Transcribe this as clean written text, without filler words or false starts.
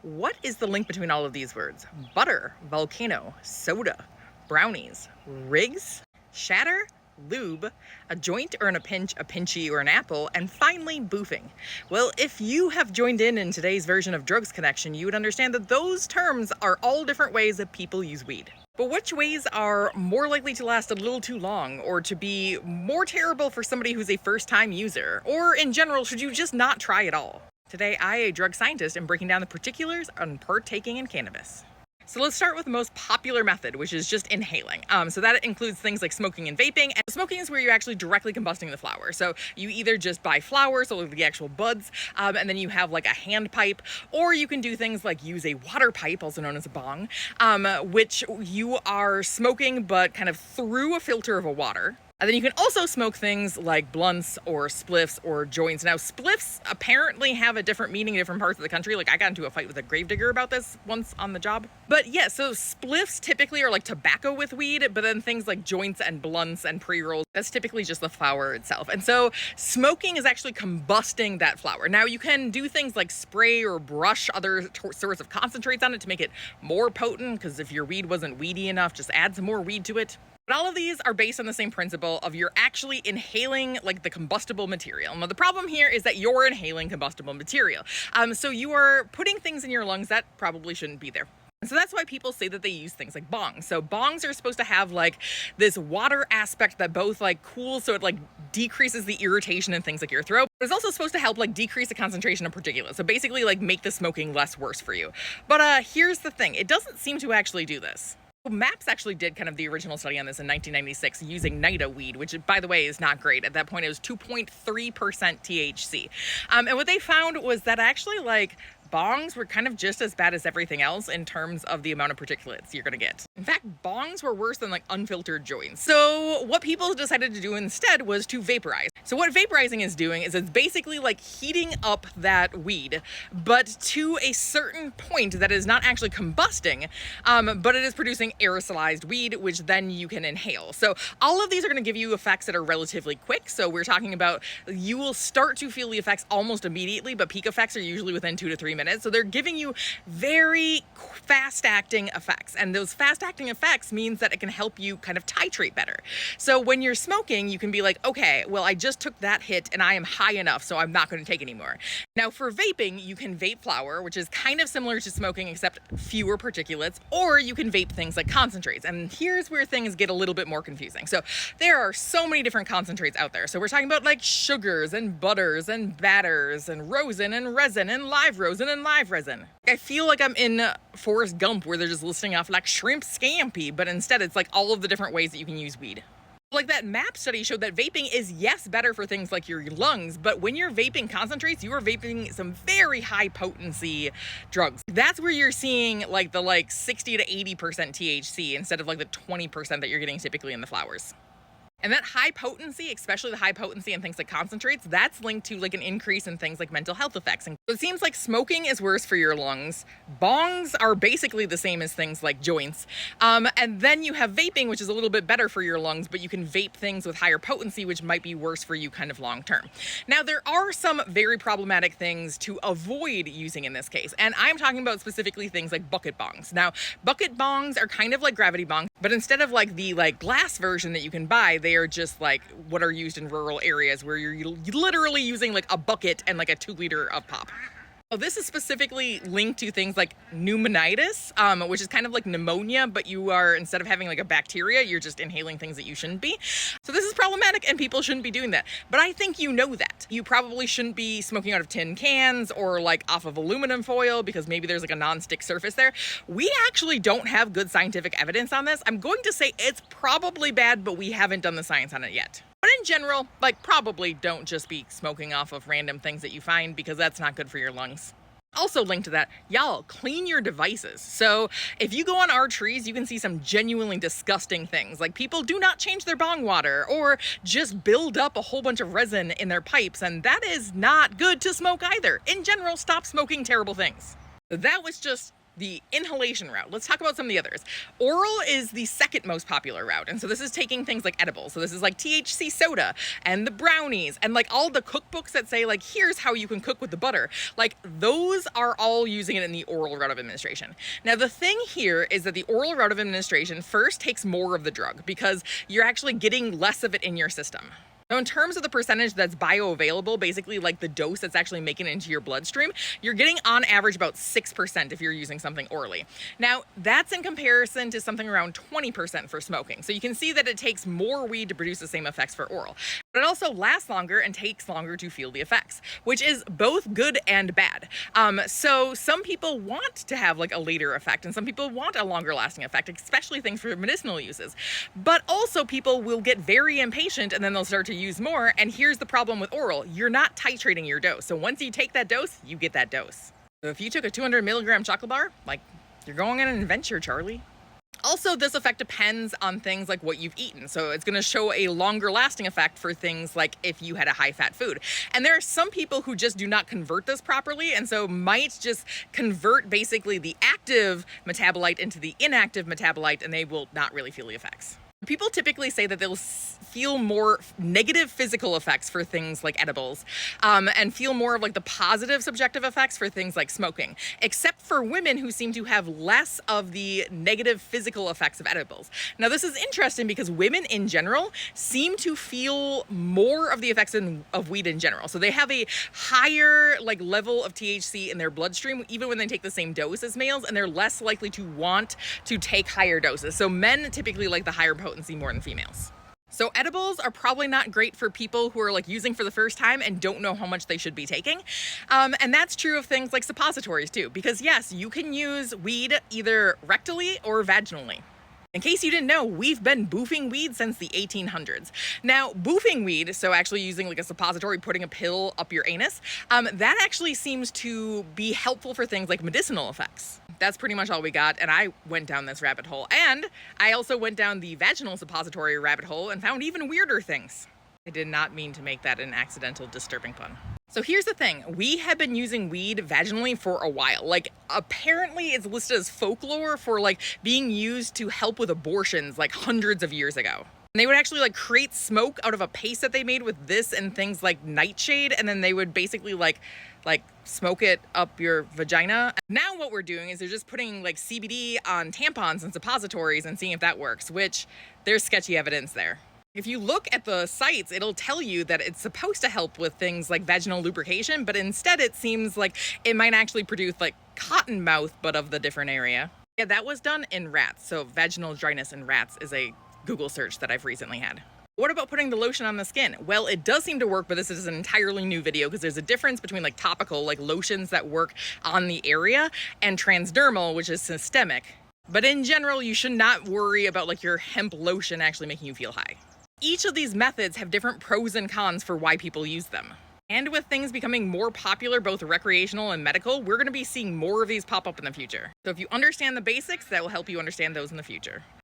What is the link between all of these words? Butter, volcano, soda, brownies, rigs, shatter, lube, a joint or in a pinch, a pinchy or an apple, and finally boofing. Well, if you have joined in today's version of Drugs Connection, you would understand that those terms are all different ways that people use weed. But which ways are more likely to last a little too long, or to be more terrible for somebody who's a first-time user? Or in general, should you just not try at all? Today, I, a drug scientist, am breaking down the particulars on partaking in cannabis. So let's start with the most popular method, which is just inhaling. So that includes things like smoking and vaping. And smoking is where you're actually directly combusting the flower. So you either just buy flower, so the actual buds, and then you have like a hand pipe, or you can do things like use a water pipe, also known as a bong, which you are smoking but kind of through a filter of a water. And then you can also smoke things like blunts or spliffs or joints. Now, spliffs apparently have a different meaning in different parts of the country. Like, I got into a fight with a gravedigger about this once on the job. But yeah, so spliffs typically are like tobacco with weed, but then things like joints and blunts and pre-rolls, that's typically just the flower itself. And so smoking is actually combusting that flower. Now, you can do things like spray or brush other sorts of concentrates on it to make it more potent, because if your weed wasn't weedy enough, just add some more weed to it. But all of these are based on the same principle of you're actually inhaling like the combustible material. Now the problem here is that you're inhaling combustible material. So you are putting things in your lungs that probably shouldn't be there. And so that's why people say that they use things like bongs. So bongs are supposed to have like this water aspect that both like cools, so it like decreases the irritation in things like your throat. But it's also supposed to help like decrease the concentration of particulates. So basically like make the smoking less worse for you. But here's the thing, it doesn't seem to actually do this. MAPS actually did kind of the original study on this in 1996 using Nida weed, which by the way is not great. At that point it was 2.3% THC. And what they found was that actually like bongs were kind of just as bad as everything else in terms of the amount of particulates you're gonna get. In fact, bongs were worse than like unfiltered joints. So what people decided to do instead was to vaporize. So what vaporizing is doing is it's basically like heating up that weed, but to a certain point that is not actually combusting, but it is producing aerosolized weed, which then you can inhale. So all of these are gonna give you effects that are relatively quick. So we're talking about you will start to feel the effects almost immediately, but peak effects are usually within 2 to 3 minutes. So they're giving you very fast-acting effects. And those fast-acting effects means that it can help you kind of titrate better. So when you're smoking, you can be like, okay, well, I just took that hit and I am high enough, so I'm not going to take any more. Now for vaping, you can vape flower, which is kind of similar to smoking, except fewer particulates, or you can vape things like concentrates. And here's where things get a little bit more confusing. So there are so many different concentrates out there. So we're talking about like sugars and butters and batters and rosin and resin and live rosin and live resin. I feel like I'm in Forrest Gump where they're just listing off like shrimp scampi, but instead it's like all of the different ways that you can use weed. Like that MAP study showed that vaping is, yes, better for things like your lungs, but when you're vaping concentrates, you are vaping some very high potency drugs. That's where you're seeing like the 60 to 80% THC instead of like the 20% that you're getting typically in the flowers. And that high potency, especially the high potency in things like concentrates, that's linked to like an increase in things like mental health effects. And so it seems like smoking is worse for your lungs. Bongs are basically the same as things like joints. And then you have vaping, which is a little bit better for your lungs, but you can vape things with higher potency, which might be worse for you kind of long term. Now, there are some very problematic things to avoid using in this case. And I'm talking about specifically things like bucket bongs. Now, bucket bongs are kind of like gravity bongs, but instead of like the glass version that you can buy, they are just like what are used in rural areas where you're literally using like a bucket and like a 2 liter of pop. Oh, this is specifically linked to things like pneumonitis, which is kind of like pneumonia, but you are, instead of having like a bacteria, you're just inhaling things that you shouldn't be. So this is problematic and people shouldn't be doing that. But I think you know that. You probably shouldn't be smoking out of tin cans or like off of aluminum foil because maybe there's like a non-stick surface there. We actually don't have good scientific evidence on this. I'm going to say it's probably bad, but we haven't done the science on it yet. But in general, like probably don't just be smoking off of random things that you find because that's not good for your lungs. Also linked to that, y'all, clean your devices. So if you go on our trees, you can see some genuinely disgusting things. Like people do not change their bong water or just build up a whole bunch of resin in their pipes. And that is not good to smoke either. In general, stop smoking terrible things. That was just the inhalation route. Let's talk about some of the others. Oral is the second most popular route. And so this is taking things like edibles. So this is like THC soda and the brownies and like all the cookbooks that say like, here's how you can cook with the butter. Like those are all using it in the oral route of administration. Now the thing here is that the oral route of administration first takes more of the drug because you're actually getting less of it in your system. Now, in terms of the percentage that's bioavailable, basically like the dose that's actually making it into your bloodstream, you're getting on average about 6% if you're using something orally. Now, that's in comparison to something around 20% for smoking. So you can see that it takes more weed to produce the same effects for oral. But it also lasts longer and takes longer to feel the effects, which is both good and bad. So some people want to have like a later effect and some people want a longer lasting effect, especially things for medicinal uses. But also people will get very impatient and then they'll start to use more. And here's the problem with oral. You're not titrating your dose. So once you take that dose, you get that dose. So if you took a 200 milligram chocolate bar, like you're going on an adventure, Charlie. Also, this effect depends on things like what you've eaten. So it's going to show a longer lasting effect for things like if you had a high fat food. And there are some people who just do not convert this properly and so might just convert basically the active metabolite into the inactive metabolite and they will not really feel the effects. People typically say that they'll feel more negative physical effects for things like edibles and feel more of like the positive subjective effects for things like smoking, except for women who seem to have less of the negative physical effects of edibles. Now, this is interesting because women in general seem to feel more of the effects of weed in general. So they have a higher like level of THC in their bloodstream, even when they take the same dose as males, and they're less likely to want to take higher doses. So men typically like the higher potency more than females. So edibles are probably not great for people who are like using for the first time and don't know how much they should be taking. And that's true of things like suppositories too, because yes, you can use weed either rectally or vaginally. In case you didn't know, we've been boofing weed since the 1800s. Now, boofing weed, so actually using like a suppository, putting a pill up your anus, that actually seems to be helpful for things like medicinal effects. That's pretty much all we got, and I went down this rabbit hole. And I also went down the vaginal suppository rabbit hole and found even weirder things. I did not mean to make that an accidental disturbing pun. So here's the thing, we have been using weed vaginally for a while. Like apparently it's listed as folklore for like being used to help with abortions like hundreds of years ago. And they would actually like create smoke out of a paste that they made with this and things like nightshade, and then they would basically like smoke it up your vagina. Now what we're doing is they're just putting like CBD on tampons and suppositories and seeing if that works, which there's sketchy evidence there. If you look at the sites, it'll tell you that it's supposed to help with things like vaginal lubrication, but instead it seems like it might actually produce like cotton mouth, but of the different area. Yeah, that was done in rats. So vaginal dryness in rats is a Google search that I've recently had. What about putting the lotion on the skin? Well, it does seem to work, but this is an entirely new video because there's a difference between like topical, like lotions that work on the area, and transdermal, which is systemic. But in general, you should not worry about like your hemp lotion actually making you feel high. Each of these methods have different pros and cons for why people use them. And with things becoming more popular, both recreational and medical, we're going to be seeing more of these pop up in the future. So if you understand the basics, that will help you understand those in the future.